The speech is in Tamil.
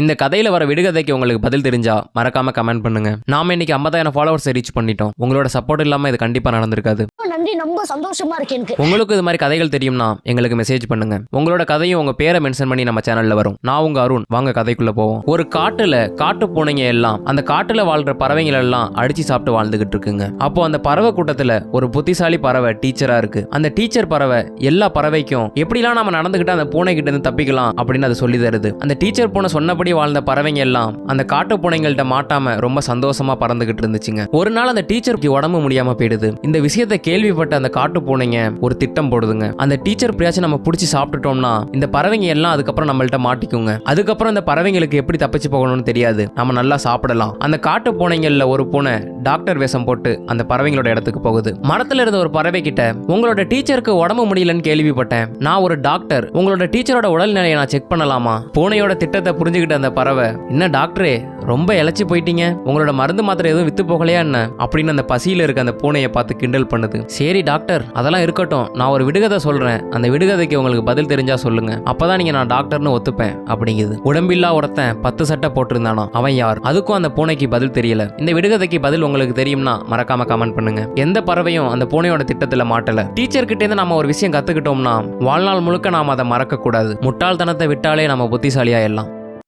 இந்த கதையில வர விடுகதைக்கு உங்களுக்கு பதில் தெரிஞ்சா மறக்காம கமெண்ட் பண்ணுங்க. நாம இன்னைக்கு 50,000 ஃபாலோவர்ஸ் ரீச் பண்ணிட்டோம். உங்களோட சப்போர்ட் இல்லாம இது கண்டிப்பா நடந்திருக்காது. நன்றி, ரொம்ப சந்தோஷமா இருக்கு எனக்கு. உங்களுக்கு இது மாதிரி கதைகள் தெரியும்னா எங்களுக்கு மெசேஜ் பண்ணுங்க. உங்களோட கதையும் உங்க பேரை மென்ஷன் பண்ணி நம்ம சேனல்ல வரும். நான் உங்க அருண். வாங்க கதைக்குள்ள போவோம். ஒரு காட்டுல காட்டு பூனைங்க எல்லாம் அந்த காட்டுல வாழ்ற பறவைகள் எல்லாம் அடிச்சு சாப்பிட்டு வாழ்ந்துகிட்டு இருக்குங்க. அப்போ அந்த பறவை கூட்டத்துல ஒரு புத்திசாலி பறவை டீச்சரா இருக்கு. அந்த டீச்சர் பறவை எல்லா பறவைக்கும் எப்படிலாம் நம்ம நடந்துகிட்டு அந்த பூனை கிட்ட இருந்து தப்பிக்கலாம் அப்படின்னு அது சொல்லி தருது. அந்த டீச்சர் பூனை சொன்னபடி வாழ்ந்த பறவைங்க எல்லாம் அந்த காட்டு பூனைங்கள்ட்ட மாட்டாம ரொம்ப சந்தோஷமா பறந்துகிட்டு இருந்துச்சுங்க. ஒரு நாள் அந்த டீச்சருக்கு உடம்பு முடியாம போயிடுது. இந்த விஷயத்தை கேள்விப்பட்ட அந்த காட்டு பூனைங்க ஒரு திட்டம் போடுதுங்க. அந்த டீச்சர் பிரியாச்சும் நம்ம பிடிச்சி சாப்பிட்டுட்டோம்னா இந்த பறவைங்க எல்லாம் அதுக்கப்புறம் நம்மள்ட்ட மாட்டிக்குங்க. அதுக்கப்புறம் இந்த பறவைங்களுக்கு எப்படி தப்பிச்சு போகணும்னு தெரியாது, நம்ம நல்லா சாப்பிடலாம். அந்த காட்டு பூனைங்கள்ல ஒரு பூனை டாக்டர் வேஷம் போட்டு அந்த பறவைங்களோட இடத்துக்கு போகுது. மரத்துல இருந்த ஒரு பறவை கிட்ட, உங்களோட டீச்சருக்கு உடம்பு முடியலன்னு கேள்விப்பட்டேன், நான் ஒரு டாக்டர், உங்களோட டீச்சரோட உடல்நிலையை நான் செக் பண்ணலாமா? பூனையோட திட்டத்தை புரிஞ்சுக்கிட்ட அந்த பறவை, என்ன டாக்டரே ரொம்ப இழைச்சி போயிட்டீங்க, உங்களோட மருந்து மாத்திரை எதுவும் வித்து போகலையா என்ன அப்படின்னு அந்த பசியில இருக்க அந்த பூனையை பார்த்து கிண்டல் பண்ணுது. சரி டாக்டர், அதெல்லாம் இருக்கட்டும், நான் ஒரு விடுகதை சொல்றேன், அந்த விடுகதைக்கு உங்களுக்கு பதில் தெரிஞ்சா சொல்லுங்க, அப்பதான் நீங்க நான் டாக்டர்னு ஒத்துப்பேன் அப்படிங்குது. உடம்பில்லா ஒருத்தன் 10 சட்டை போட்டிருந்தானோ அவன் யார்? அதுக்கும் அந்த பூனைக்கு பதில் தெரியல. இந்த விடுகதைக்கு பதில் உங்களுக்கு தெரியும்னா மறக்காம கமெண்ட் பண்ணுங்க. எந்த பறவையும் அந்த பூனையோட திட்டத்துல மாட்டல. டீச்சர் கிட்ட இருந்து நம்ம ஒரு விஷயம் கத்துக்கிட்டோம்னா வாழ்நாள் முழுக்க நாம அதை மறக்க கூடாது. முட்டாள்தனத்தை விட்டாலே நம்ம புத்திசாலியா எல்லாம்.